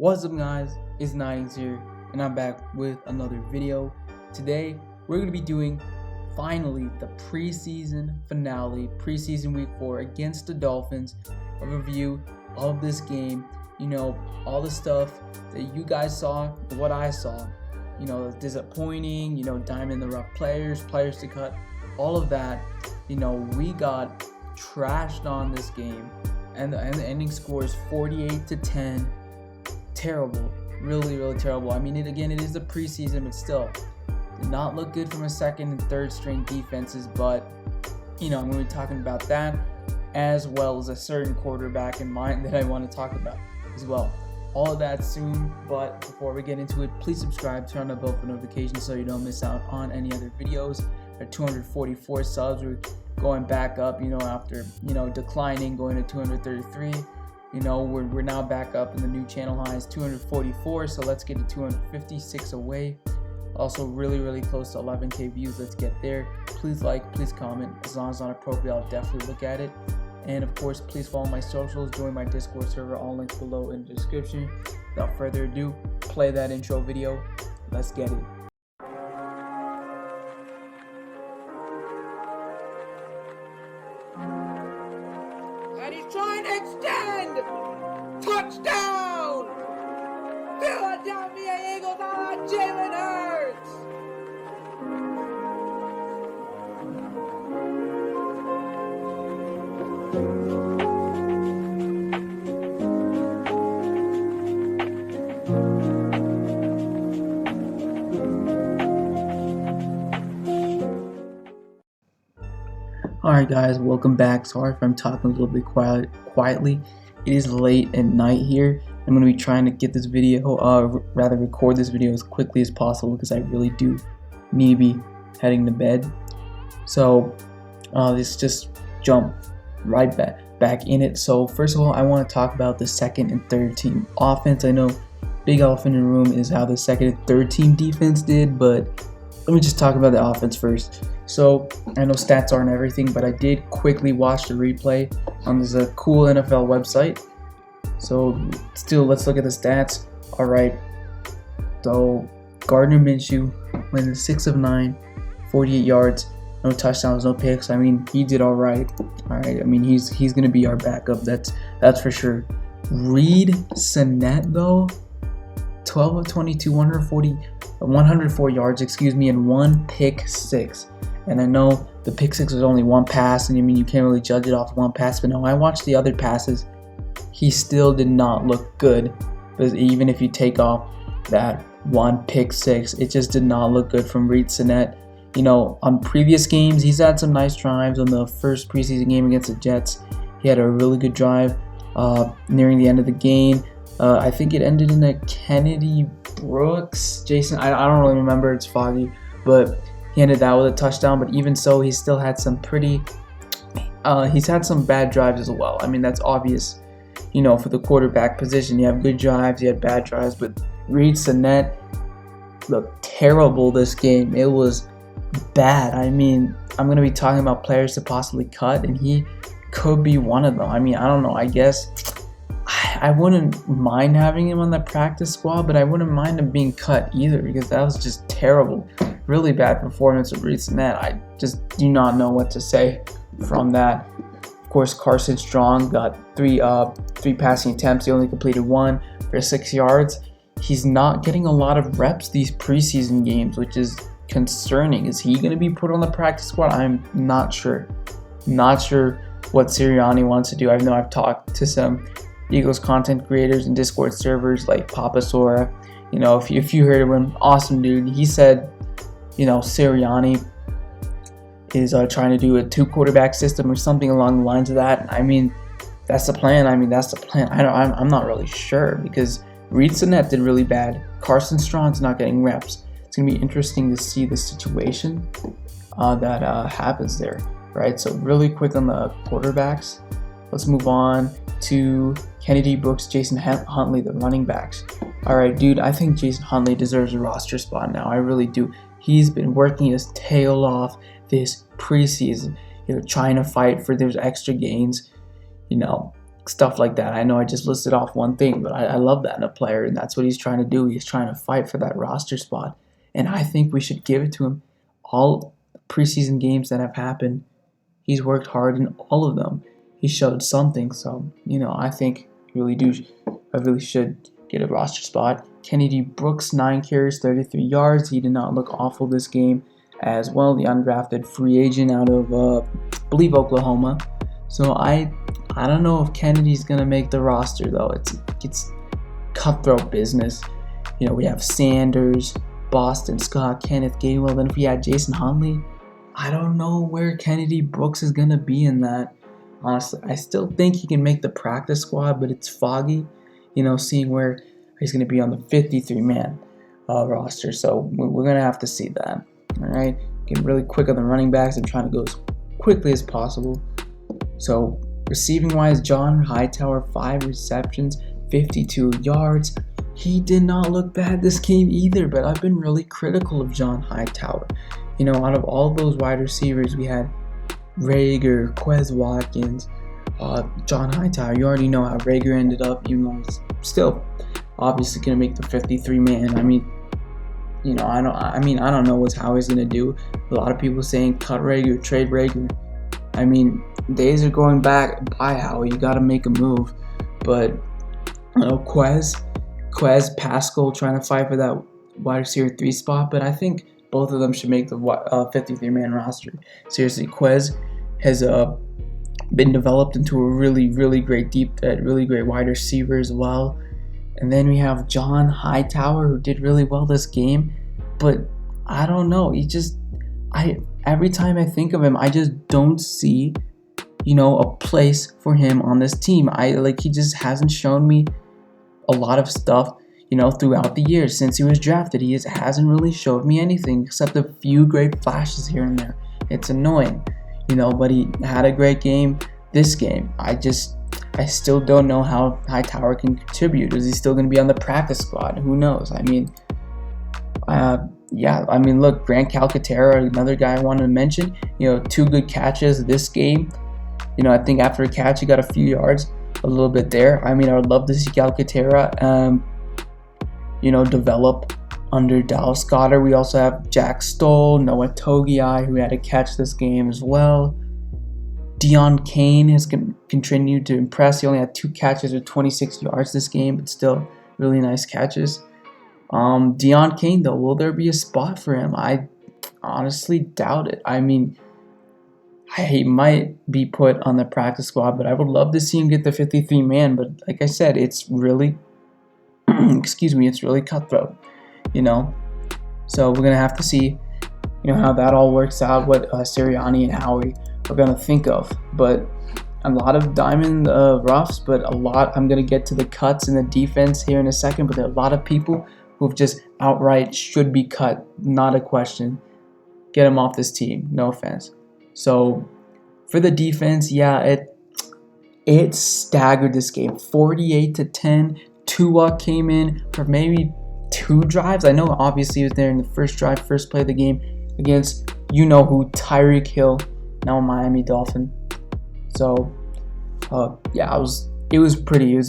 What's up guys, it's Nines here and I'm back with another video. Today we're going to be doing finally the preseason finale, preseason week 4 against the Dolphins, a review of this game, all the stuff that you guys saw, what I saw, disappointing, diamond in the rough players to cut, all of that. We got trashed on this game and the ending score is 48-10. Terrible, really terrible. I mean, it is the preseason, but still did not look good from a second and third string defenses. But I'm going to be talking about that as well as a certain quarterback in mind that I want to talk about as well. All of that soon, but before we get into it, please subscribe, turn on the bell for notifications so you don't miss out on any other videos. At 244 subs, we're going back up, after declining, going to 233. We're now back up in the new channel highs, 244, so let's get to 256 away. Also really close to 11k views. Let's get there. Please like, please comment. As long as it's not appropriate, I'll definitely look at it. And of course, please follow my socials, join my Discord server, all links below in the description. Without further ado, play that intro video. Let's get it. And he's trying to extend! Touchdown! Philadelphia Eagles on Jalen Hurts! Alright guys, welcome back. Sorry if I'm talking a little bit quietly. It is late at night here. I'm going to be trying to get this video, record this video as quickly as possible because I really do need to be heading to bed. So let's just jump right back in it. So first of all, I want to talk about the second and third team offense. I know big elephant in the room is how the second and third team defense did, but let me just talk about the offense first. So I know stats aren't everything, but I did quickly watch the replay on this cool NFL website. So still, let's look at the stats. All right. So Gardner Minshew went 6 of 9, 48 yards, no touchdowns, no picks. I mean, he did all right. All right. I mean, he's gonna be our backup. That's for sure. Reed Sinnett though, 12 of 22, 104 yards, and one pick six. And I know the pick six was only one pass, and I mean, you can't really judge it off one pass, but no, I watched the other passes. He still did not look good, because even if you take off that one pick six, it just did not look good from Reed Sinnett. On previous games, he's had some nice drives. On the first preseason game against the Jets, he had a really good drive nearing the end of the game. I think it ended in a Kennedy Brooks, Jason, I don't really remember, it's foggy, but he ended that with a touchdown. But even so, he still had some he's had some bad drives as well. I mean, that's obvious, for the quarterback position. You have good drives, you had bad drives, but Reed Sinnett looked terrible this game. It was bad. I mean, I'm going to be talking about players to possibly cut, and he could be one of them. I mean, I don't know, I guess I wouldn't mind having him on the practice squad, but I wouldn't mind him being cut either, because that was just terrible. Really bad performance of Reed Sinnett. I just do not know what to say from that. Of course, Carson Strong got three passing attempts. He only completed one for 6 yards. He's not getting a lot of reps these preseason games, which is concerning. Is he going to be put on the practice squad? I'm not sure. Not sure what Sirianni wants to do. I know I've talked to some Eagles content creators and Discord servers like Papa Sora. If you heard of him, awesome dude. He said, Sirianni is trying to do a 2-quarterback system or something along the lines of that. I mean, that's the plan. I'm not really sure, because Reed Sinnett did really bad. Carson Strong's not getting reps. It's gonna be interesting to see the situation that happens there, right? So really quick on the quarterbacks. Let's move on to Kennedy Brooks, Jason Huntley, the running backs. All right, dude, I think Jason Huntley deserves a roster spot now. I really do. He's been working his tail off this preseason, trying to fight for those extra gains. stuff like that. I know I just listed off one thing, but I love that in a player, and that's what he's trying to do. He's trying to fight for that roster spot, and I think we should give it to him. All preseason games that have happened, he's worked hard in all of them. He showed something, so I think I really should get a roster spot. Kennedy Brooks, 9 carries, 33 yards. He did not look awful this game as well. The undrafted free agent out of, I believe, Oklahoma. So I don't know if Kennedy's gonna make the roster though. It's cutthroat business. We have Sanders, Boston Scott, Kenneth Gainwell. Then if we had Jason Huntley, I don't know where Kennedy Brooks is gonna be in that. Honestly, I still think he can make the practice squad, but it's foggy. Seeing where he's gonna be on the 53-man roster. So we're gonna have to see that. All right, getting really quick on the running backs and trying to go as quickly as possible. So receiving wise, John Hightower, 5 receptions, 52 yards. He did not look bad this game either, but I've been really critical of John Hightower. Out of all those wide receivers, we had Rager, Quez Watkins, John Hightower. You already know how Rager ended up, even though he's still obviously gonna make the 53-man. I don't know how he's gonna do. A lot of people saying cut Rager, trade Rager. Days are going by how you got to make a move. But Quez, Pascal trying to fight for that wide receiver 3 spot. But I think both of them should make the 53-man roster. Seriously, Quez has been developed into a really, really great deep threat, really great wide receiver as well. And then we have John Hightower, who did really well this game. But I don't know. Every time I think of him, I just don't see, a place for him on this team. He just hasn't shown me a lot of stuff, throughout the years since he was drafted. He hasn't really showed me anything except a few great flashes here and there. It's annoying, but he had a great game this game. I still don't know how Hightower can contribute. Is he still going to be on the practice squad? Who knows? Look, Grant Calcaterra, another guy I wanted to mention. 2 good catches this game. I think after a catch, he got a few yards, a little bit there. I would love to see Calcaterra, develop under Dallas Goedert. We also have Jack Stoll, Noah Togiai, who had a catch this game as well. Deon Cain has continued to impress. He only had 2 catches or 26 yards this game, but still really nice catches. Deon Cain, though, will there be a spot for him? I honestly doubt it. He might be put on the practice squad, but I would love to see him get the 53-man. But like I said, it's really, it's really cutthroat, So we're gonna have to see, how that all works out. What Sirianni and Howie are gonna think of. But a lot of diamond roughs, but a lot. I'm gonna get to the cuts in the defense here in a second. But there are a lot of people who've just outright should be cut. Not a question. Get him off this team. No offense. So for the defense, it staggered this game. 48-10. Tua came in for maybe 2 drives. I know obviously he was there in the first drive, first play of the game against who, Tyreek Hill, now a Miami Dolphin. So it was pretty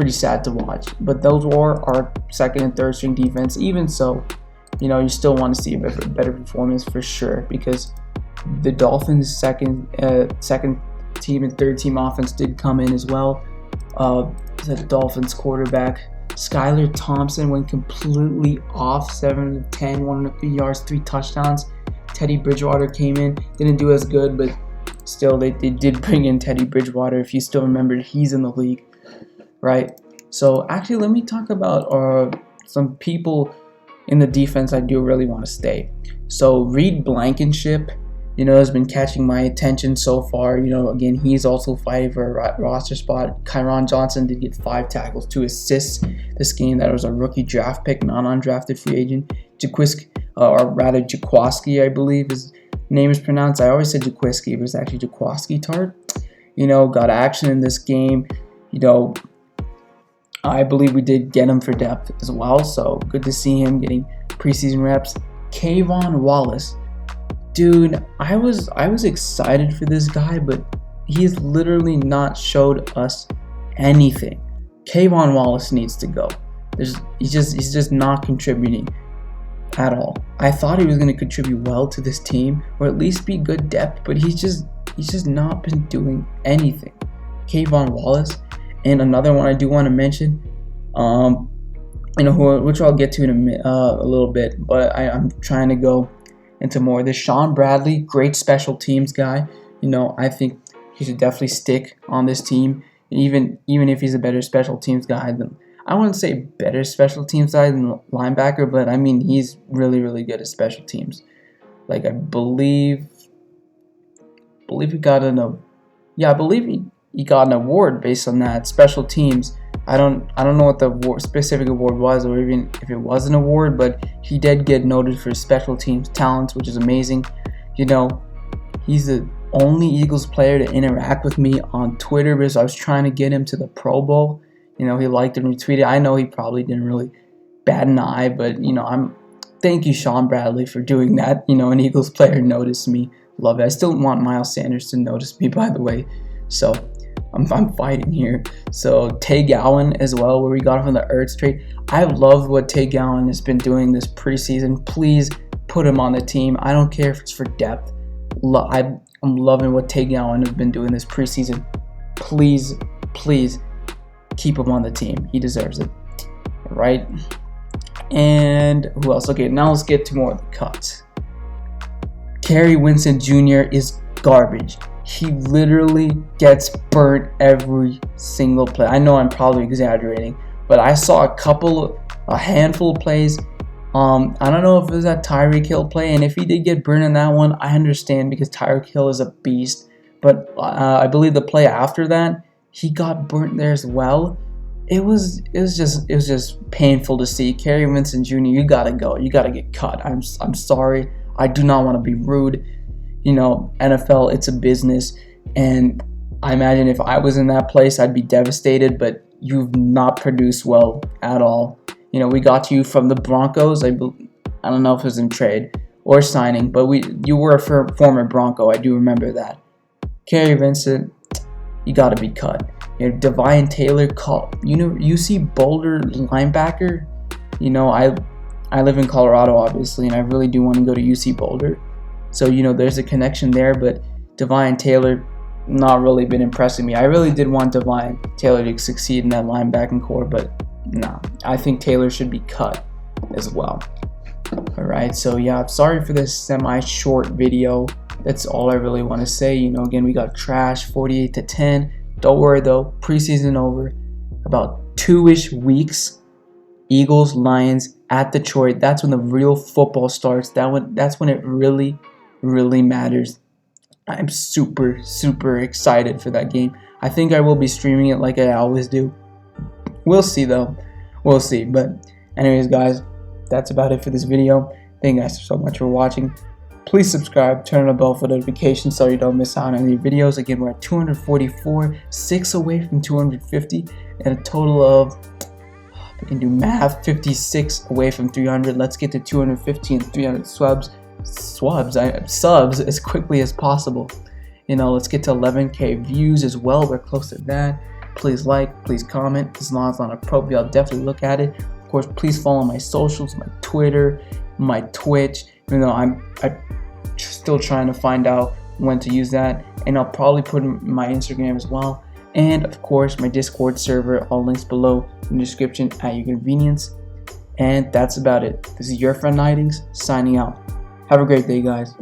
sad to watch. But those were our second and third string defense. Even so, you still want to see a better performance for sure, because the Dolphins' second team and third team offense did come in as well. The Dolphins quarterback Skylar Thompson went completely off, 7 of 10, 103 yards, 3 touchdowns. Teddy Bridgewater came in, didn't do as good, but still they did bring in Teddy Bridgewater. If you still remember, he's in the league, right? So actually, let me talk about some people in the defense I do really want to stay. So Reed Blankenship, has been catching my attention so far. Again, he's also fighting for a roster spot. Kyron Johnson did get 5 tackles, 2 assists this game. That was a rookie draft pick, non-undrafted free agent. Jaquiski, I believe his name is pronounced. I always said Jaquiski, but it's actually Jaquiski Tart. Got action in this game. I believe we did get him for depth as well. So good to see him getting preseason reps. Kayvon Wallace. Dude, I was excited for this guy, but he's literally not showed us anything. Kayvon Wallace needs to go. He's just not contributing at all. I thought he was going to contribute well to this team, or at least be good depth, but he's just not been doing anything. Kayvon Wallace. And another one I do want to mention, which I'll get to in a little bit, but I'm trying to go into more. This Sean Bradley, great special teams guy. I think he should definitely stick on this team, even if he's a better special teams guy than, I wouldn't say better special teams guy than linebacker, but I mean he's really, really good at special teams. Like I believe he got he got an award based on that, special teams. I don't know what the specific award was, or even if it was an award, but he did get noted for special teams talents, which is amazing. He's the only Eagles player to interact with me on Twitter because I was trying to get him to the Pro Bowl. He liked and retweeted. I know he probably didn't really bat an eye, but thank you, Sean Bradley, for doing that. An Eagles player noticed me. Love it. I still want Miles Sanders to notice me, by the way. So I'm fighting here. So Tay Gowan as well, where we got him from the Ertz trade. I love what Tay Gowan has been doing this preseason. Please put him on the team. I don't care if it's for depth. I'm loving what Tay Gowan has been doing this preseason. Please keep him on the team. He deserves it. All right. And who else? Okay, now let's get to more of the cuts. Kerry Winston Jr. is garbage. He literally gets burnt every single play. I know I'm probably exaggerating, but I saw a handful of plays. I don't know if it was that Tyreek Hill play, and if he did get burnt in that one, I understand because Tyreek Hill is a beast. But I believe the play after that, he got burnt there as well. It was just painful to see. Kerry Winston Jr., you gotta go. You gotta get cut. I'm sorry. I do not want to be rude. NFL, it's a business, and I imagine if I was in that place, I'd be devastated, but you've not produced well at all. We got you from the Broncos. I don't know if it was in trade or signing, but you were a former Bronco. I do remember that. Kerry Vincent, you got to be cut. Devine Taylor, UC Boulder linebacker. I live in Colorado, obviously, and I really do want to go to UC Boulder. So, there's a connection there, but Devine Taylor, not really been impressing me. I really did want Devine Taylor to succeed in that linebacking core, but no. I think Taylor should be cut as well. All right, so yeah, sorry for this semi-short video. That's all I really want to say. Again, we got trash 48-10. Don't worry, though. Preseason over. About 2-ish weeks. Eagles, Lions at Detroit. That's when the real football starts. That's when it really, really matters. I'm super, super excited for that game. I think I will be streaming it like I always do. We'll see, though. We'll see. But anyways, guys, that's about it for this video. Thank you guys so much for watching. Please subscribe, turn on the bell for notifications so you don't miss out on any videos. Again, we're at 244, 6 away from 250, and a total of, we can do math, 56 away from 300. Let's get to 250 and 300 subs as quickly as possible. Let's get to 11K views as well. We're close to that. Please like, please comment. As long as it's not appropriate, I'll definitely look at it. Of course, please follow my socials, my Twitter, my Twitch. Even though I'm still trying to find out when to use that, and I'll probably put my Instagram as well. And of course, my Discord server, all links below in the description at your convenience. And that's about it. This is your friend Nightings signing out. Have a great day, guys.